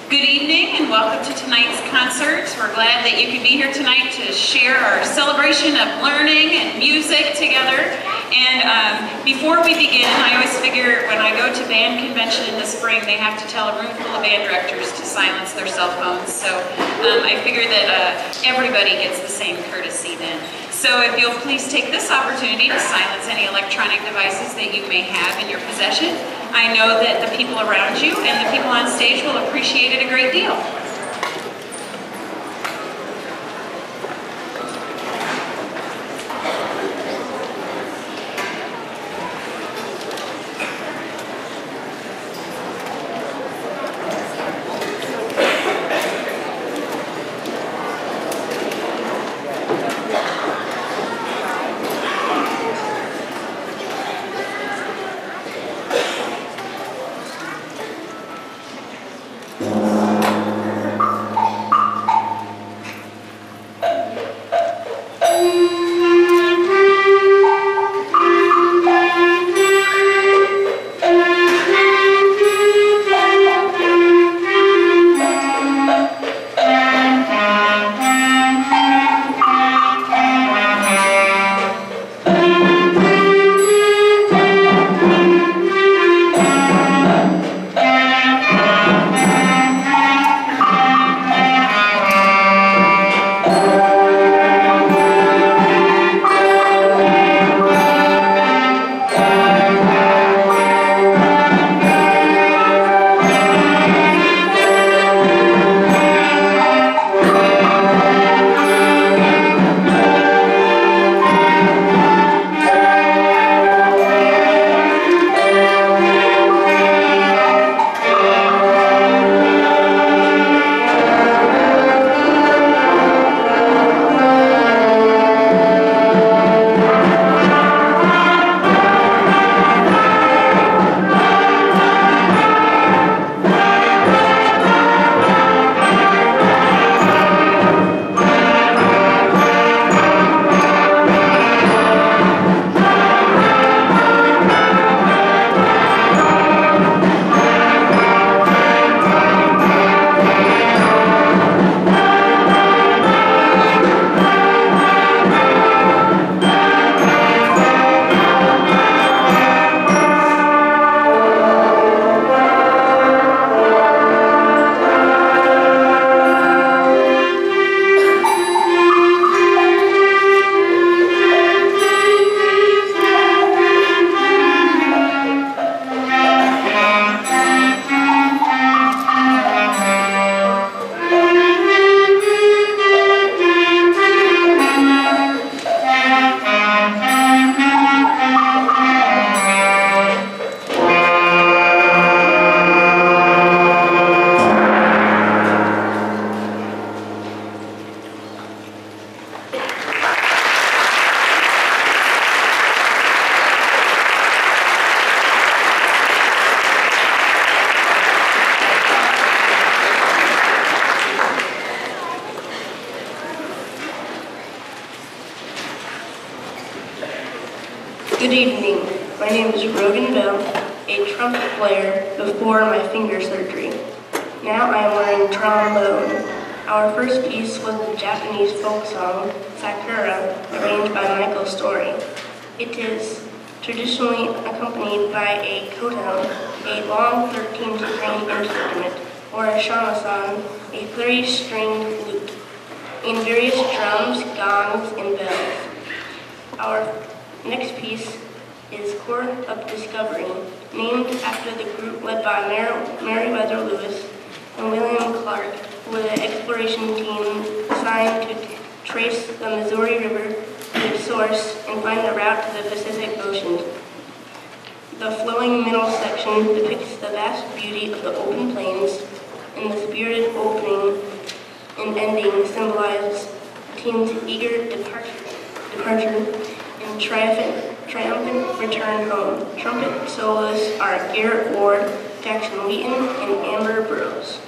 Good evening and welcome to tonight's concert. We're glad that you could be here tonight to share our celebration of learning and music together. And before we begin, I always figure when I go to band convention in the spring, they have to tell a room full of band directors to silence their cell phones. So I figure that everybody gets the same courtesy then. So if you'll please take this opportunity to silence any electronic devices that you may have in your possession. I know that the people around you and the people on stage will appreciate it a great deal. Good evening. My name is Bell, a trumpet player before my finger surgery. Now I am learning trombone. Our first piece was the Japanese folk song, Sakura, arranged by Michael Story. It is traditionally accompanied by a koto, a long 13-stringed instrument, or a shamisen, a 3-stringed flute, in various drums, gongs, and bells. Our next piece is Court of Discovery, named after the group led by Meriwether Lewis and William Clark, with an exploration team assigned to trace the Missouri River to its source and find the route to the Pacific Ocean. The flowing middle section depicts the vast beauty of the open plains, and the spirited opening and ending symbolizes the team's eager departure and triumphant return home. Trumpet soloists are Garrett Ward, Jackson Wheaton, and Amber Burrows.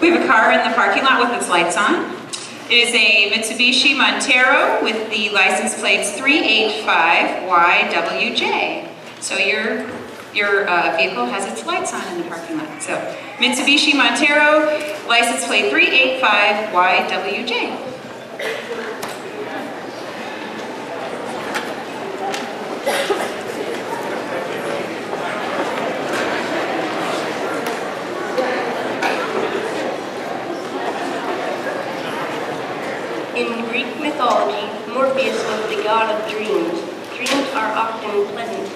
We have a car in the parking lot with its lights on. It is a Mitsubishi Montero with the license plates 385YWJ. So your vehicle has its lights on in the parking lot. So Mitsubishi Montero, license plate 385YWJ. In Greek mythology, Morpheus was the god of dreams. Dreams are often pleasant.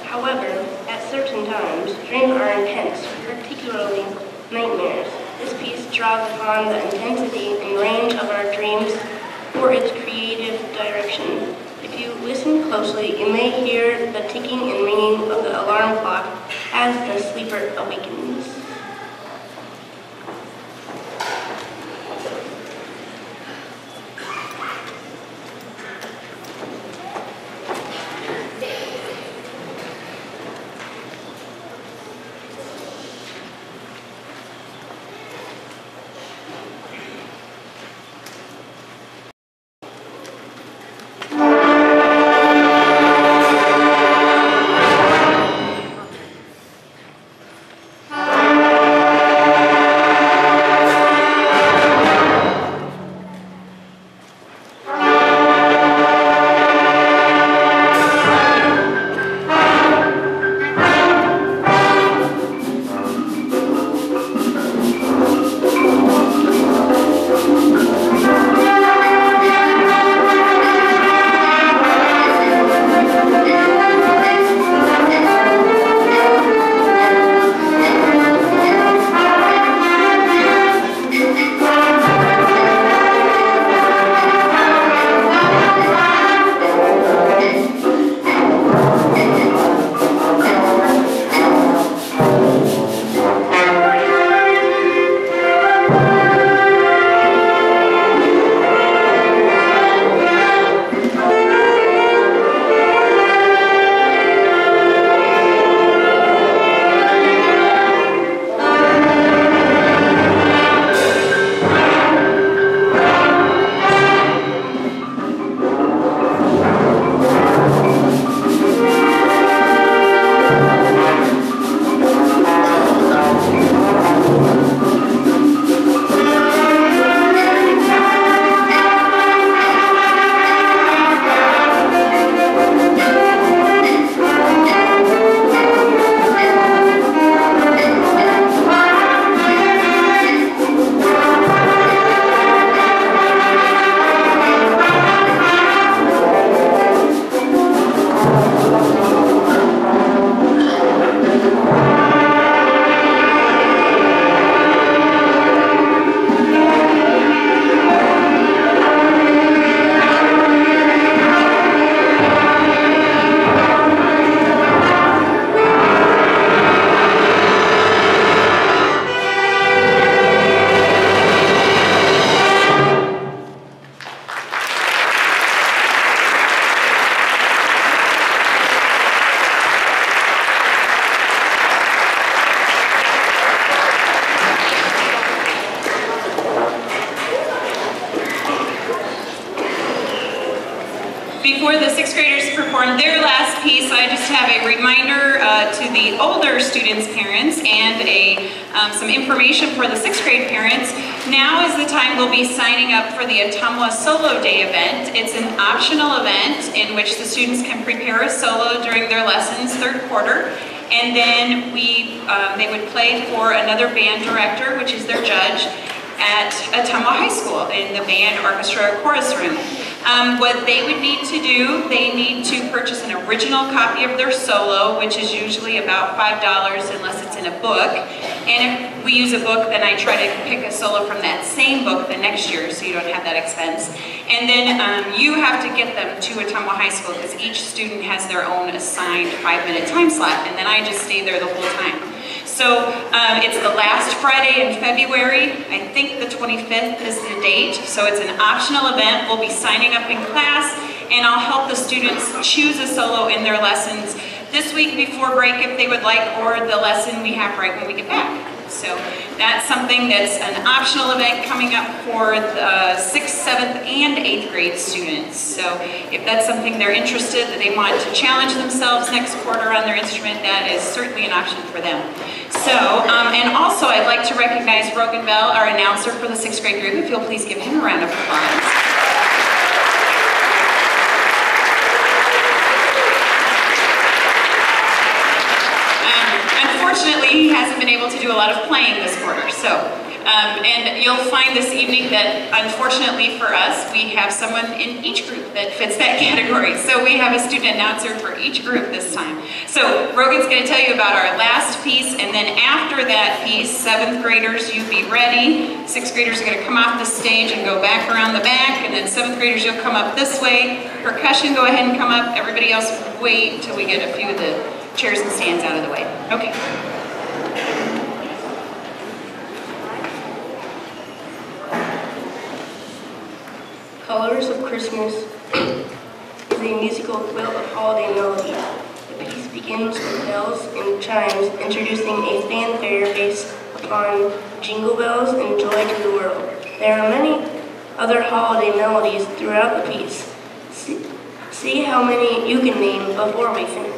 However, at certain times, dreams are intense, particularly nightmares. This piece draws upon the intensity and range of our dreams for its creative direction. If you listen closely, you may hear the ticking and ringing of the alarm clock as the sleeper awakens. Before the sixth graders perform their last piece, I just have a reminder to the older students' parents and some information for the sixth grade parents. Now is the time we'll be signing up for the Ottumwa Solo Day event. It's an optional event in which the students can prepare a solo during their lessons, third quarter, and then they would play for another band director, which is their judge, at Ottumwa High School in the band orchestra chorus room. What they would need to do, they need to purchase an original copy of their solo, which is usually about $5 unless it's in a book. And if we use a book, then I try to pick a solo from that same book the next year so you don't have that expense. And then you have to get them to Ottumwa High School because each student has their own assigned 5-minute time slot, and then I just stay there the whole time. So it's the last Friday in February. I think the 25th is the date. So it's an optional event. We'll be signing up in class, and I'll help the students choose a solo in their lessons this week before break if they would like, or the lesson we have right when we get back. So that's something that's an optional event coming up for the 6th, 7th, and 8th grade students. So if that's something they're interested, that they want to challenge themselves next quarter on their instrument, that is certainly an option for them. So, and also I'd like to recognize Rogan Bell, our announcer for the 6th grade group. If you'll please give him a round of applause. Unfortunately, he hasn't been able to do a lot of playing this quarter, so, and you'll find this evening that, unfortunately for us, we have someone in each group that fits that category. So we have a student announcer for each group this time. So Rogan's going to tell you about our last piece, and then after that piece, 7th graders, you be ready. 6th graders are going to come off the stage and go back around the back, and then 7th graders, you'll come up this way. Percussion, go ahead and come up. Everybody else, wait until we get a few of the chairs and stands out of the way. Okay. Colors of Christmas is a musical quilt of holiday melody. The piece begins with bells and chimes introducing a fanfare based upon jingle bells and joy to the world. There are many other holiday melodies throughout the piece. See how many you can name before we finish.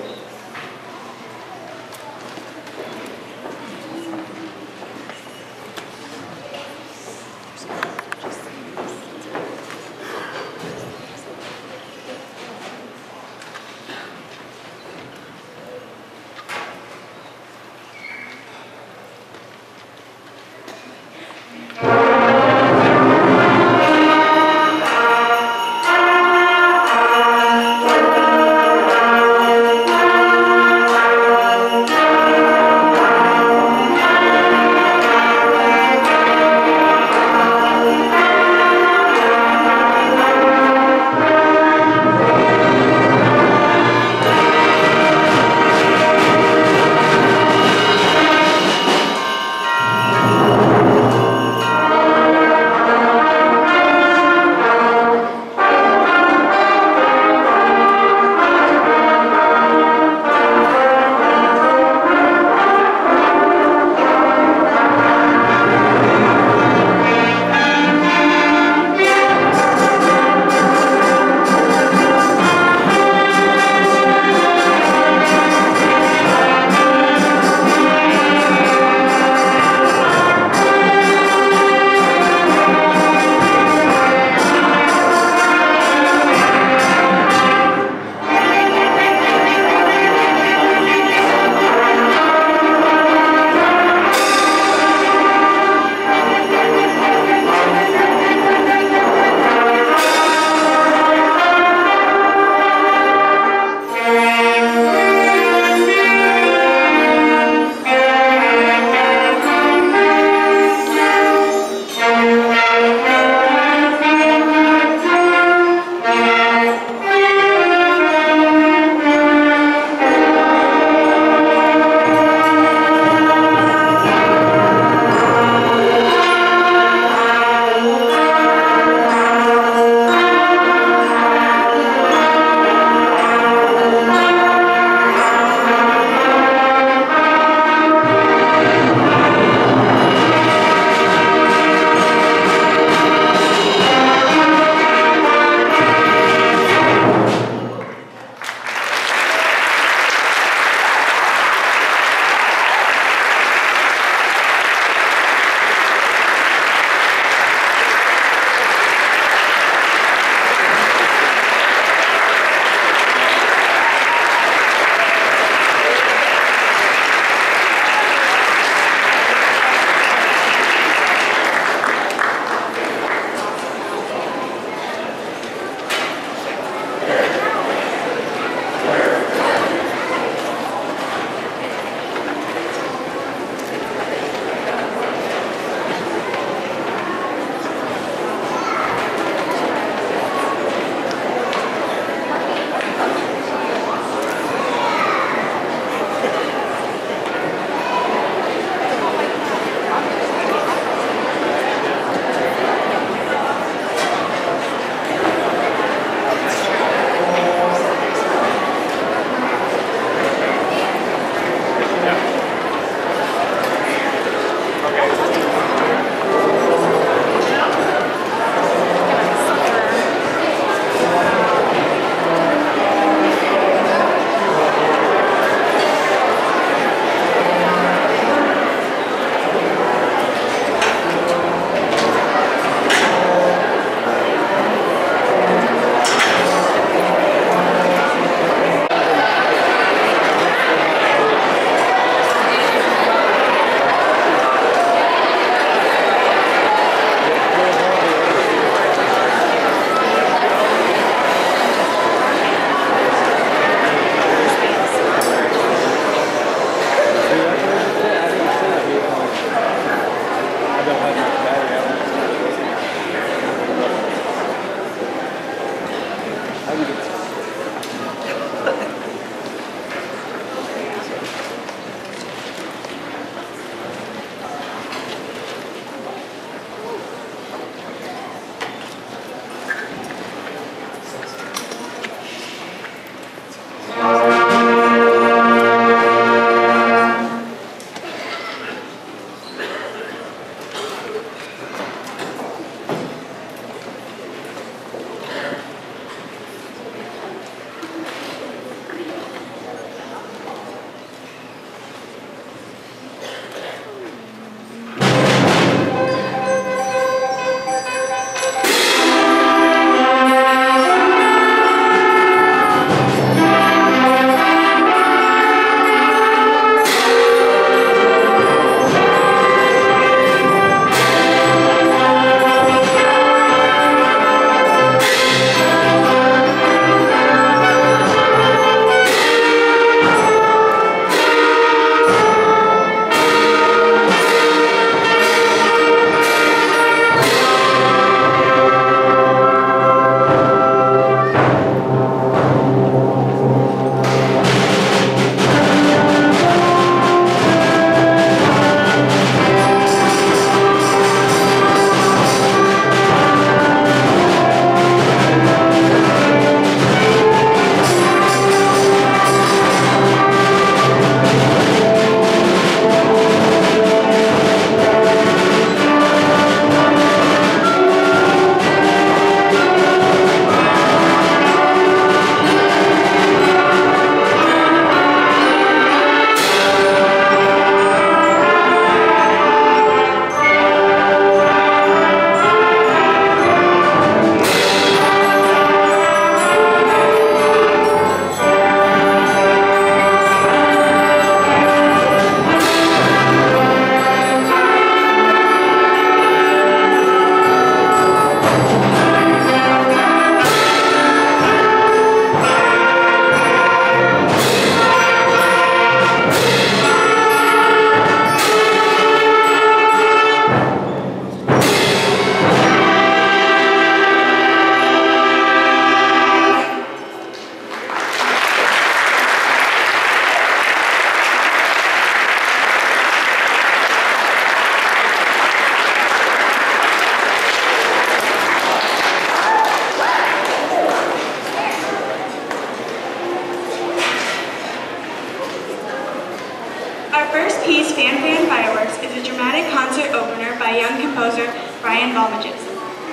Our first piece, Fan Fan Fireworks, is a dramatic concert opener by young composer Brian Balmages.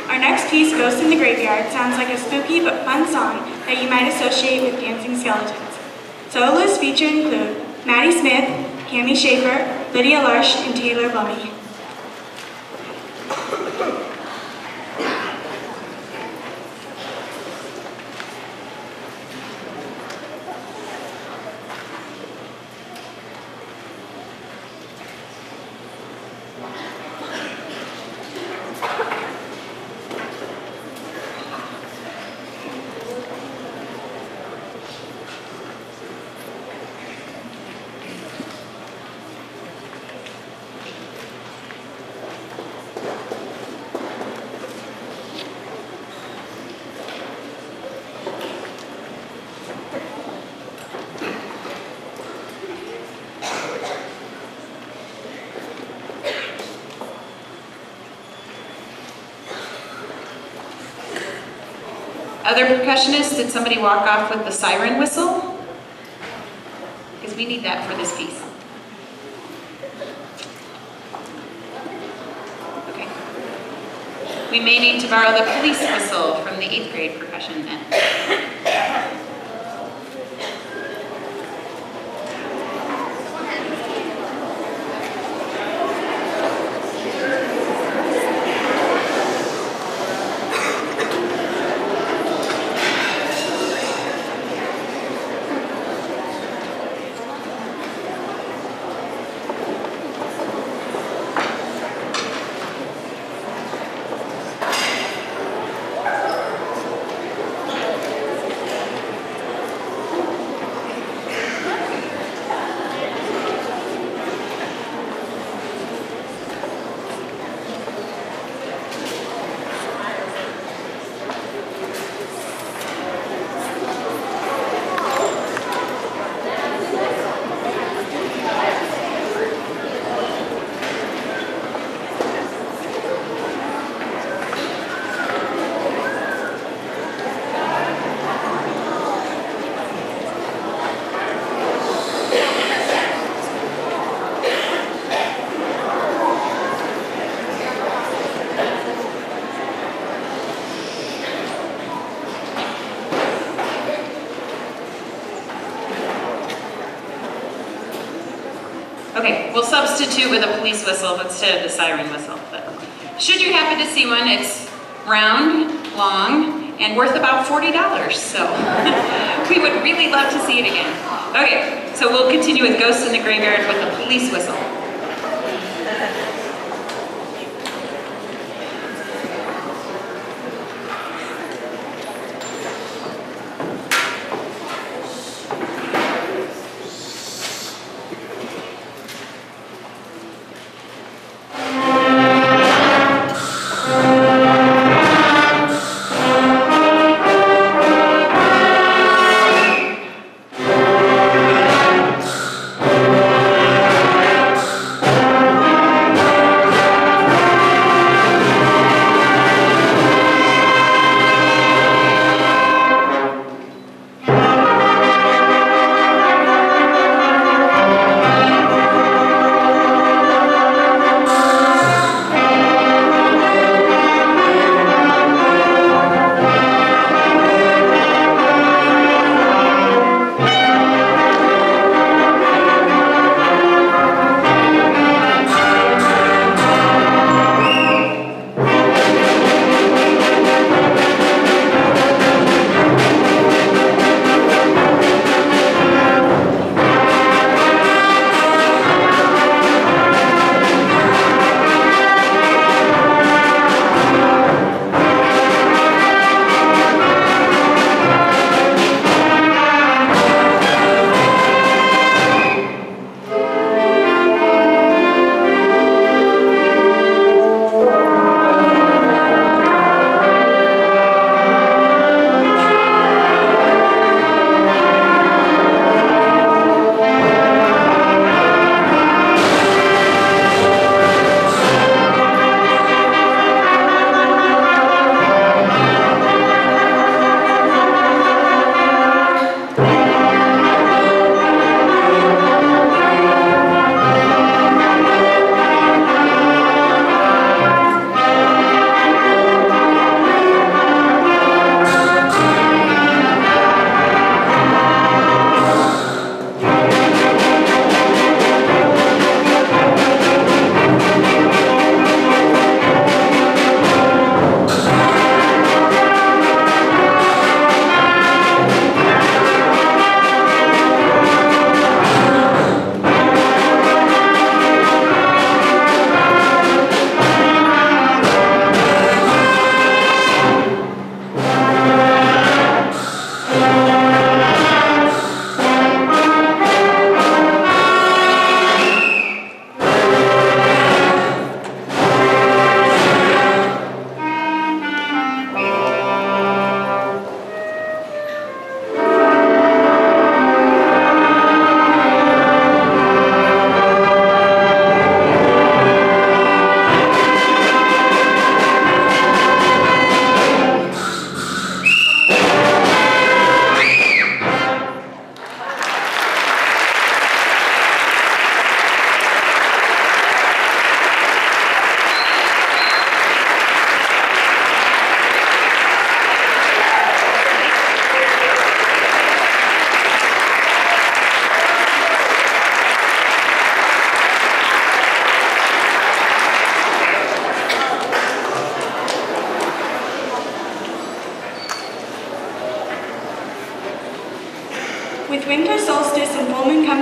Our next piece, Ghost in the Graveyard, sounds like a spooky but fun song that you might associate with dancing skeletons. Soloists featured include Maddie Smith, Cami Schaefer, Lydia Larsh, and Taylor Lummy. Other percussionists, did somebody walk off with the siren whistle? Because we need that for this piece. Okay. We may need to borrow the police whistle from the 8th grade percussion then. Okay, we'll substitute with a police whistle instead of the siren whistle. But should you happen to see one, it's round, long, and worth about $40. So we would really love to see it again. Okay, so we'll continue with Ghosts in the Graveyard with a police whistle.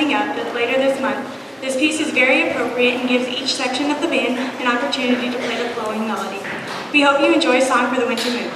coming up later this month, this piece is very appropriate and gives each section of the band an opportunity to play the flowing melody. We hope you enjoy Song for the Winter Moon.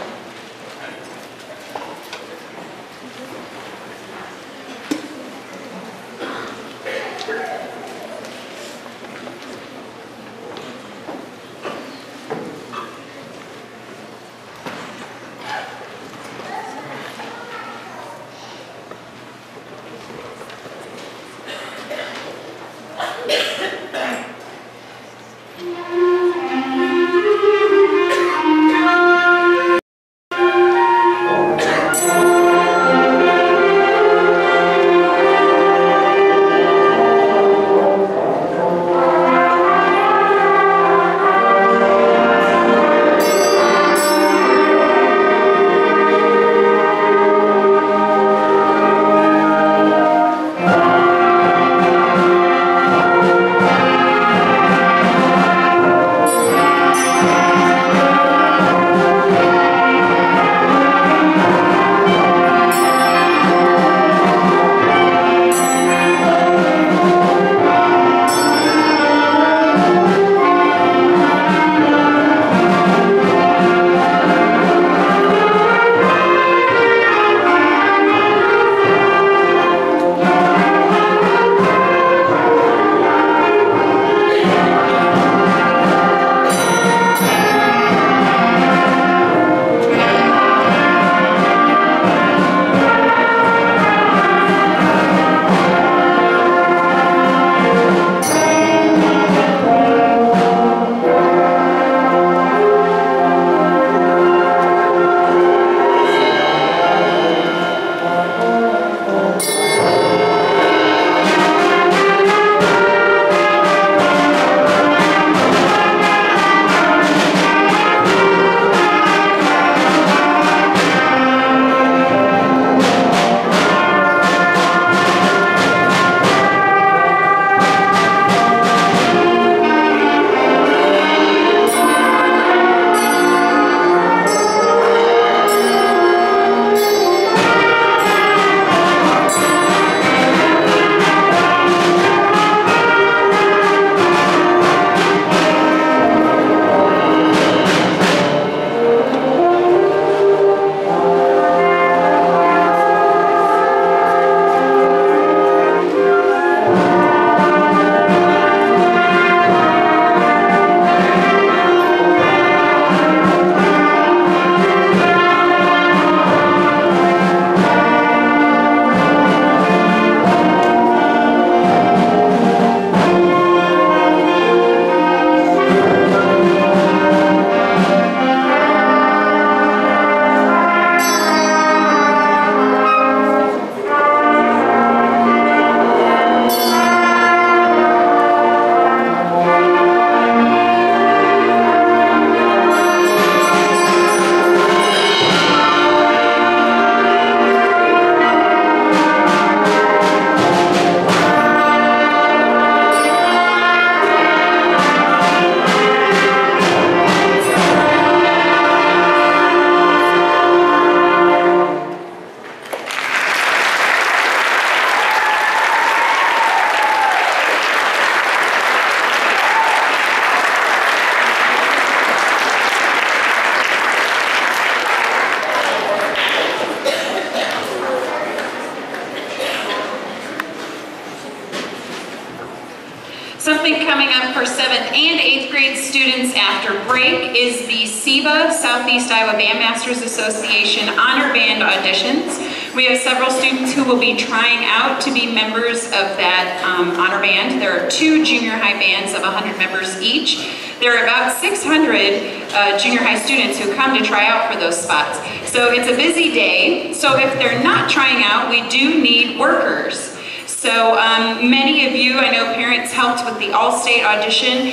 Something coming up for 7th and 8th grade students after break is the SIBA, Southeast Iowa Bandmasters Association Honor Band auditions. We have several students who will be trying out to be members of that honor band. There are 2 junior high bands of 100 members each. There are about 600 junior high students who come to try out for those spots. So it's a busy day. So if they're not trying out, we do need workers. So many of you, I know parents helped with the all-state audition.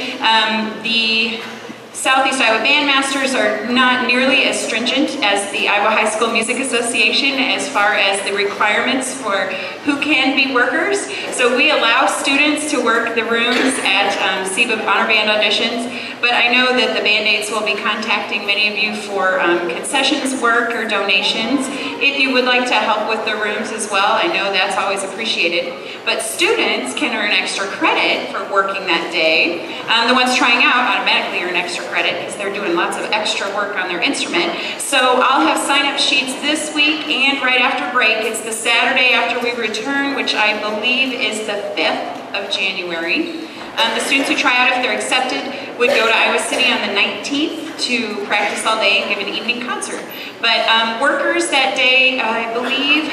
The Southeast Iowa Bandmasters are not nearly as stringent as the Iowa High School Music Association as far as the requirements for who can be workers. So we allow students to work the rooms at SIBA Honor Band auditions, but I know that the Band-Aids will be contacting many of you for concessions work or donations if you would like to help with the rooms as well, I know that's always appreciated. But students can earn extra credit for working that day. The ones trying out automatically earn extra credit because they're doing lots of extra work on their instrument. So I'll have sign-up sheets this week and right after break. It's the Saturday after we return, which I believe is the 5th of January. The students who try out, if they're accepted, would go to Iowa City on the 19th to practice all day and give an evening concert. But workers that day, I believe,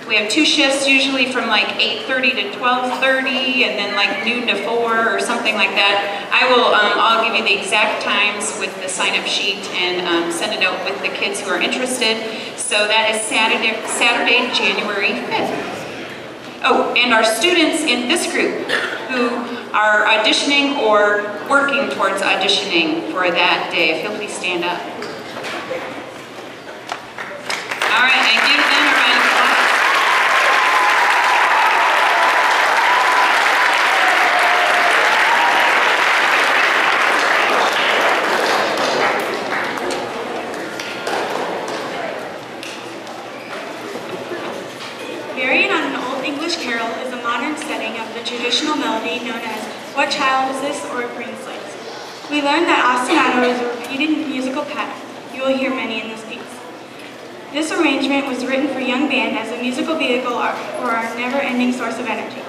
we have 2 shifts, usually from like 8:30 to 12:30, and then like noon to 4 or something like that. I'll give you the exact times with the sign-up sheet and send a note with the kids who are interested. So that is Saturday, January 5th. Oh, and our students in this group who are auditioning or working towards auditioning for that day, if you'll please stand up. All right, and give them a round of applause. Variant on an Old English carol is a modern setting of the traditional melody known as What Child Is This? Or Green Slates. We learned that ostinato is a repeated musical pattern. You will hear many in this piece. This arrangement was written for young band as a musical vehicle for our never-ending source of energy.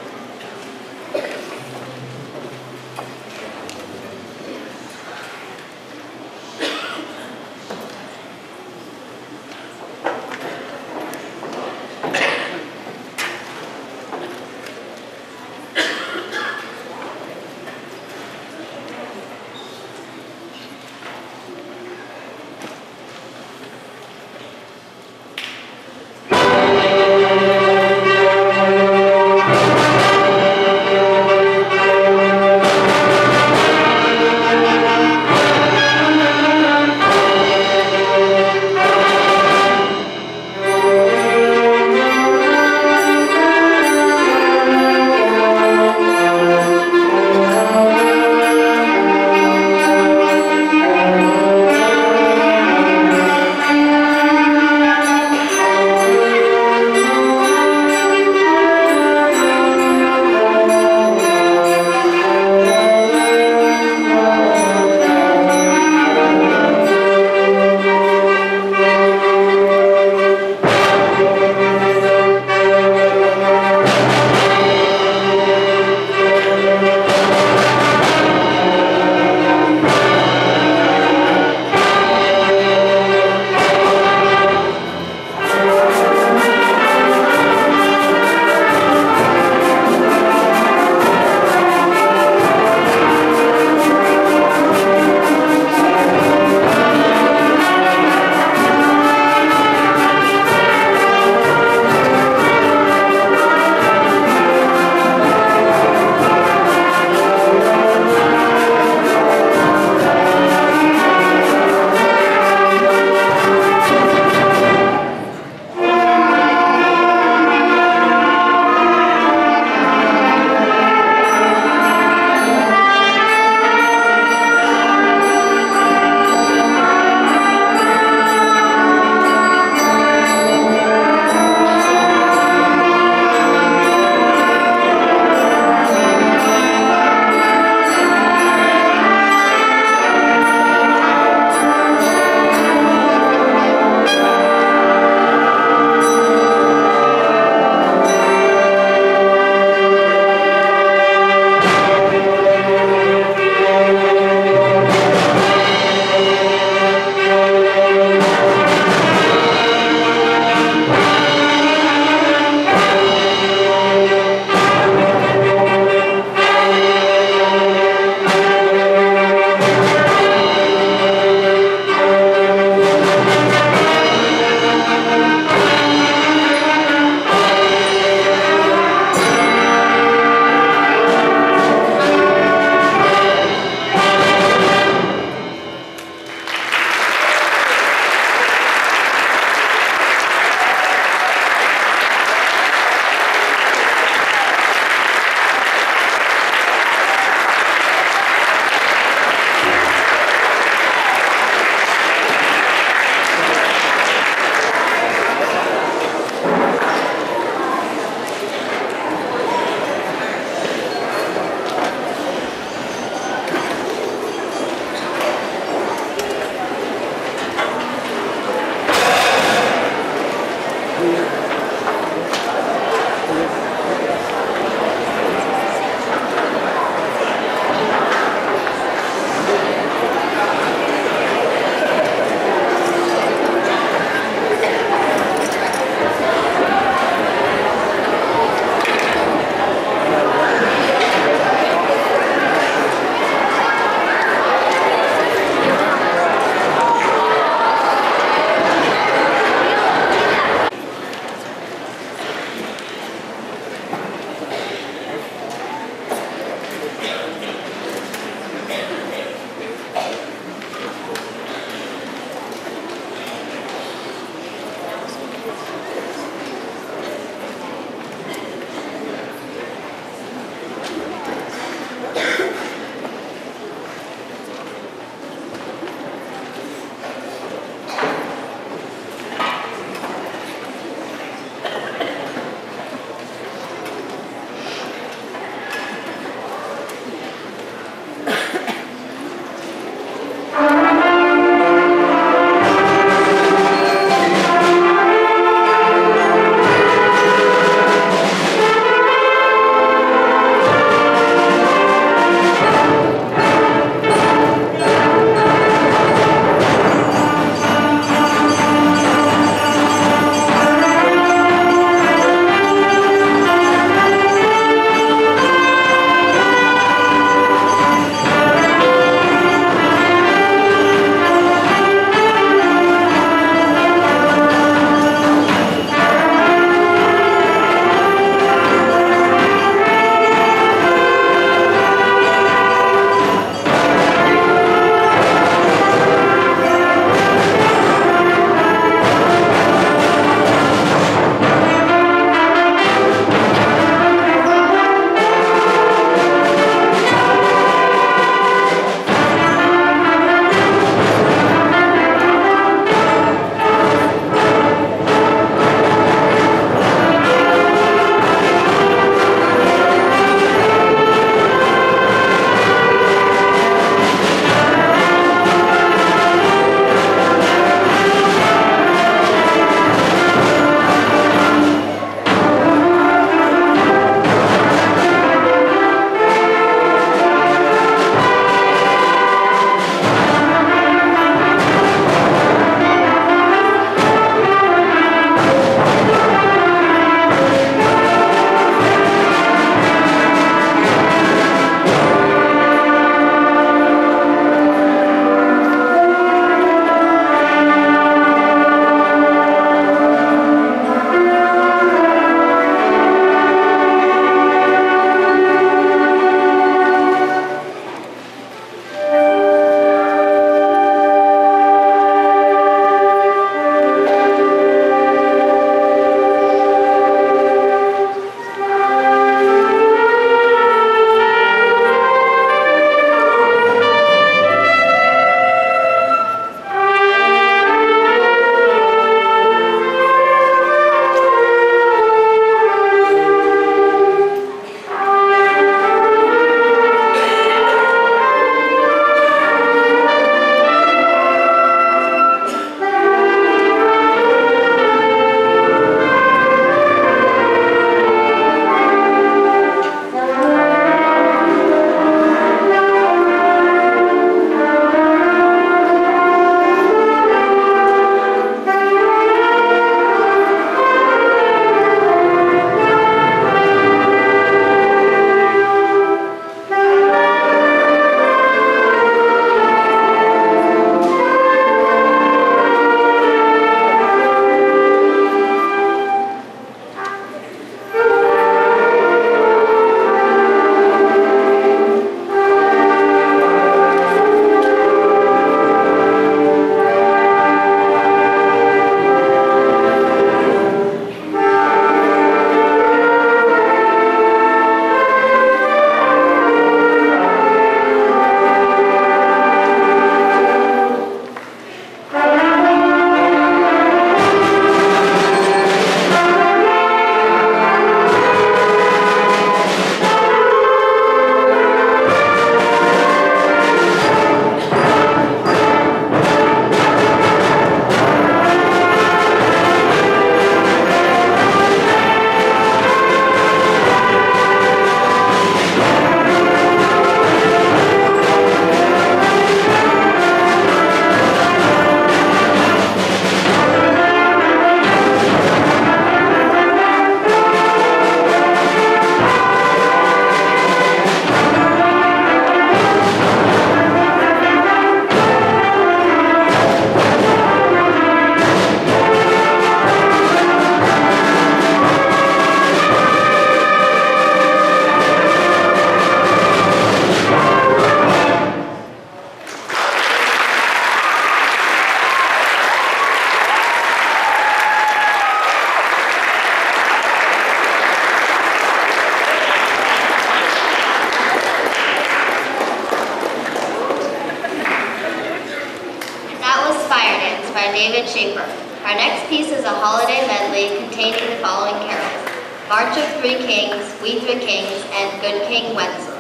by David Schaefer. Our next piece is a holiday medley containing the following carols: March of Three Kings, We Three Kings, and Good King Wenceslas.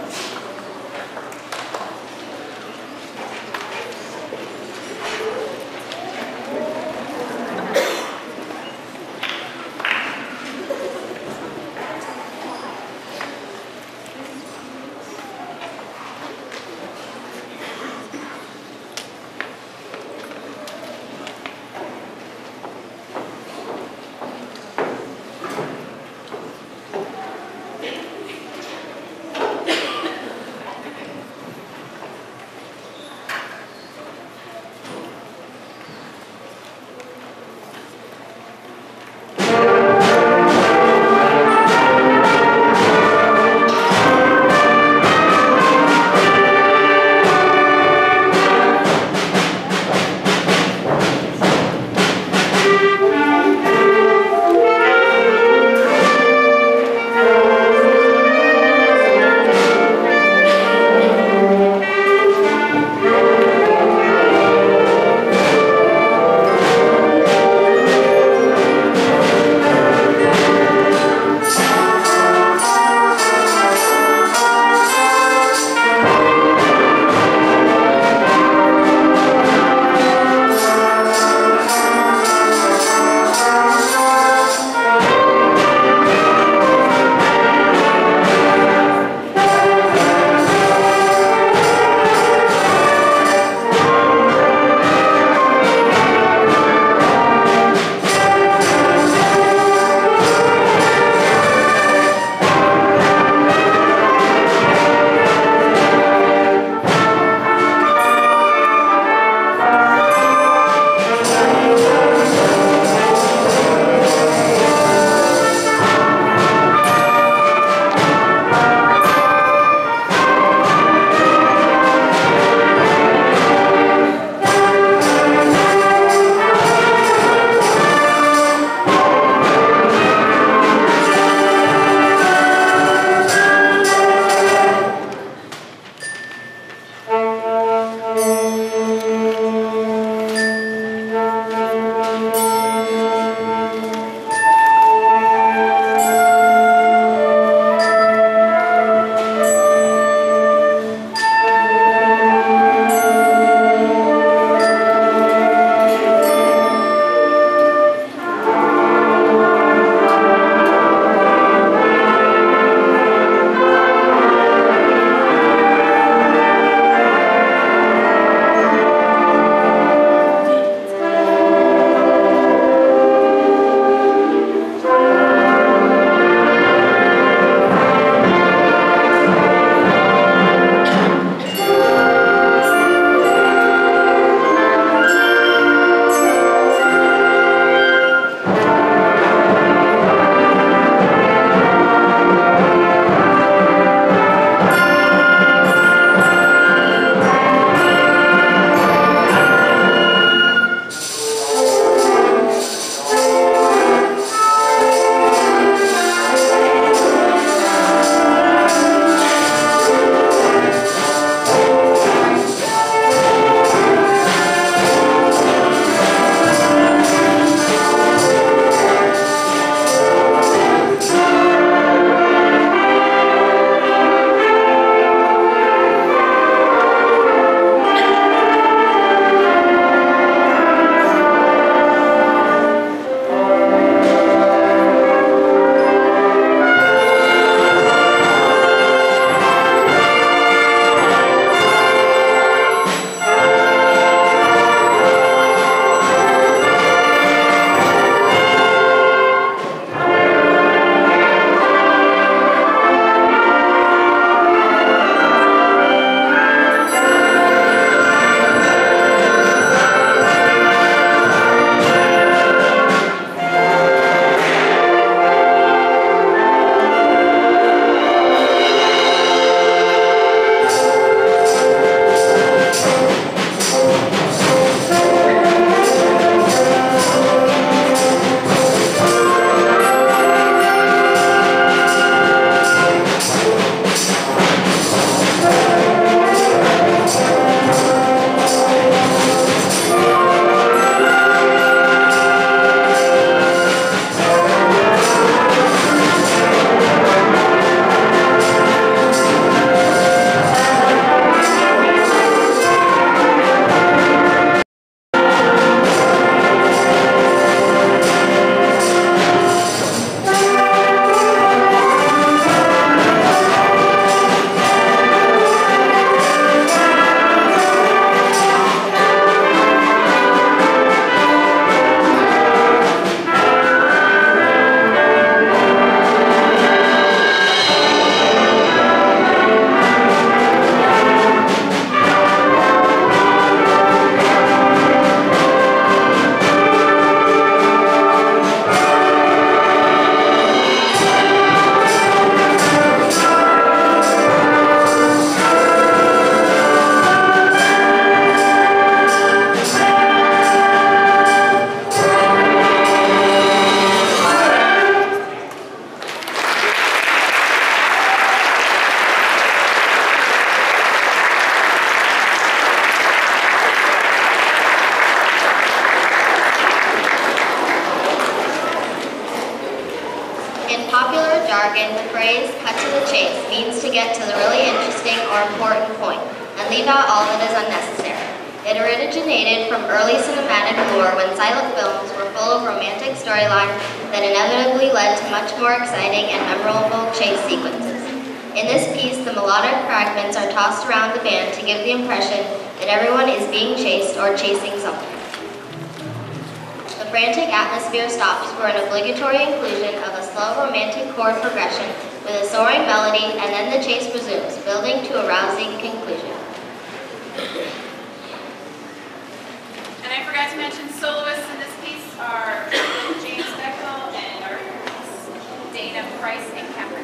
jargon, the phrase "cut to the chase" means to get to the really interesting or important point and leave out all that is unnecessary. It originated from early cinematic lore when silent films were full of romantic storylines that inevitably led to much more exciting and memorable chase sequences. In this piece, the melodic fragments are tossed around the band to give the impression that everyone is being chased or chasing something. The frantic atmosphere stops for an obligatory inclusion of a slow romantic chord progression with a soaring melody, and then the chase resumes, building to a rousing conclusion. And I forgot to mention soloists in this piece are James Bechtel and our Dana Price and Catherine.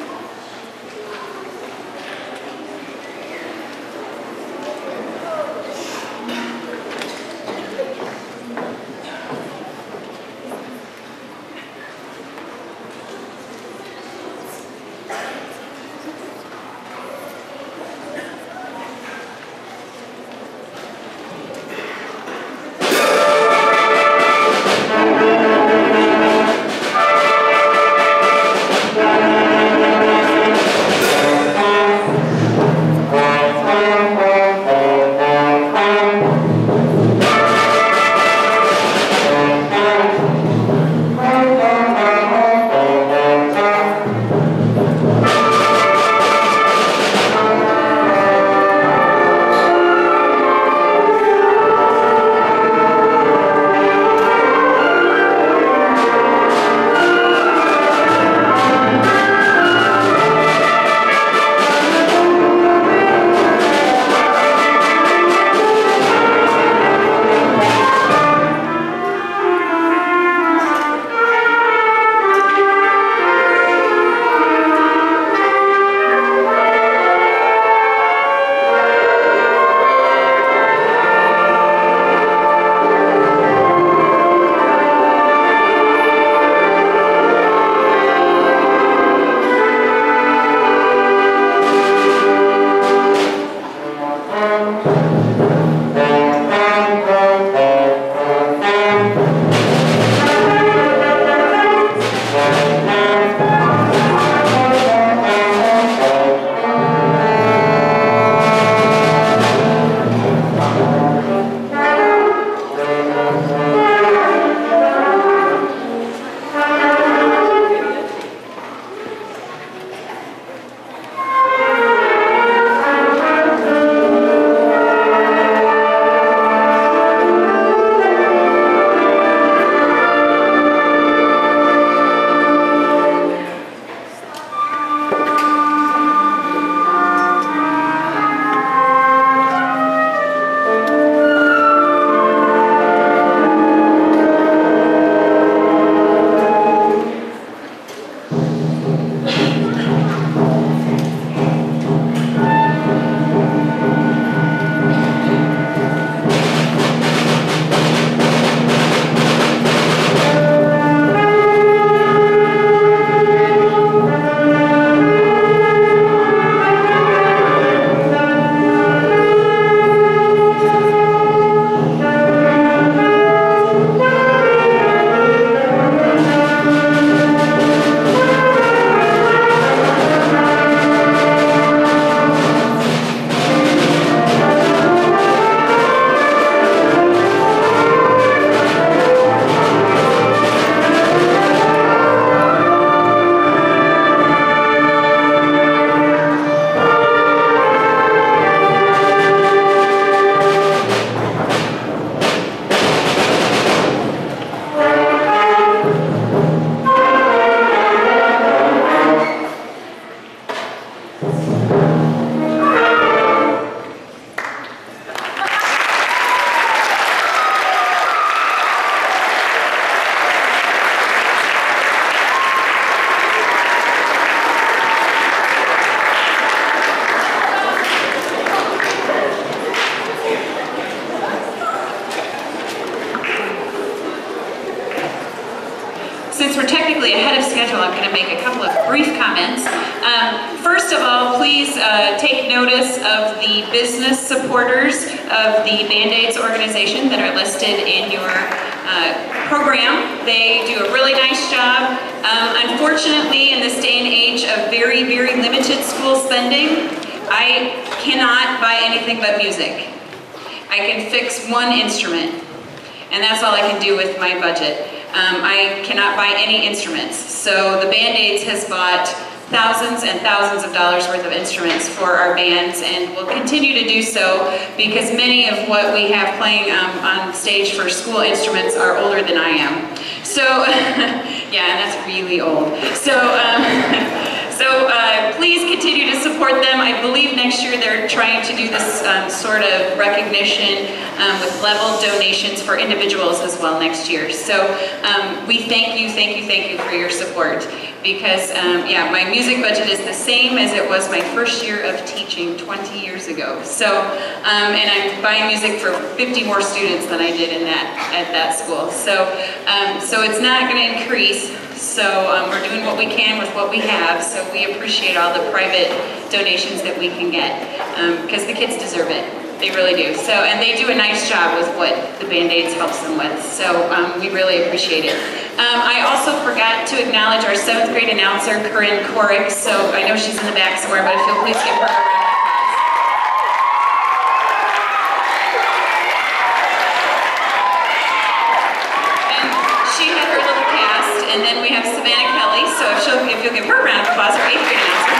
Since we're technically ahead of schedule, I'm going to make a couple of brief comments. First of all, please take notice of the business supporters of the Band-Aids organization that are listed in your program. They do a really nice job. Unfortunately, in this day and age of very, very limited school spending, I cannot buy anything but music. I can fix one instrument, and that's all I can do with my budget. I cannot buy any instruments. So the Band-Aids has bought thousands and thousands of dollars worth of instruments for our bands, and will continue to do so because many of what we have playing on stage for school instruments are older than I am. So, yeah, and that's really old. So, please continue to support them. I believe next year they're trying to do this sort of recognition with level donations for individuals as well next year. So we thank you for your support, because yeah, my music budget is the same as it was my first year of teaching 20 years ago. So, and I'm buying music for 50 more students than I did at that school. So, so it's not going to increase. So we're doing what we can with what we have, so we appreciate all the private donations that we can get, because the kids deserve it. They really do. So, and they do a nice job with what the Band-Aids helps them with, so we really appreciate it. I also forgot to acknowledge our 7th grade announcer, Corinne Korick, so I know she's in the back somewhere, but if you'll please give her a round of applause. And then we have Savannah Kelly, so if you'll give her a round of applause, our 8th grade announcer.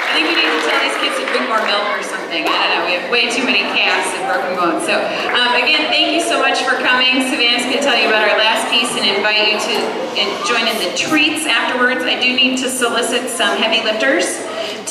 I think we need to tell these kids to drink more milk or something. I don't know, we have way too many calves and broken bones. So again, thank you so much for coming. Savannah's going to tell you about our last piece and invite you to join in the treats afterwards. I do need to solicit some heavy lifters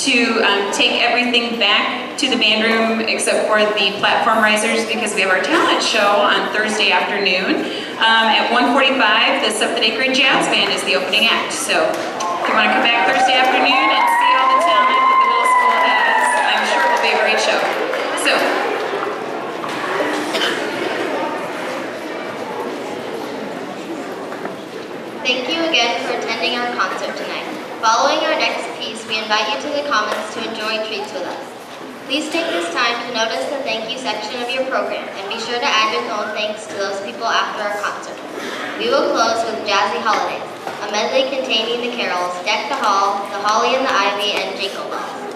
to take everything back to the band room except for the platform risers, because we have our talent show on Thursday afternoon. At 1:45, the 7th and 8th grade jazz band is the opening act. So if you want to come back Thursday afternoon and see all the talent that the middle school has, I'm sure it will be a great show. So, thank you again for attending our concert tonight. Following our next piece, we invite you to the Commons to enjoy treats with us. Please take this time to notice the thank you section of your program, and be sure to add your own thanks to those people after our concert. We will close with Jazzy Holidays, a medley containing the carols Deck the Hall, The Holly and the Ivy, and Jingle Bells.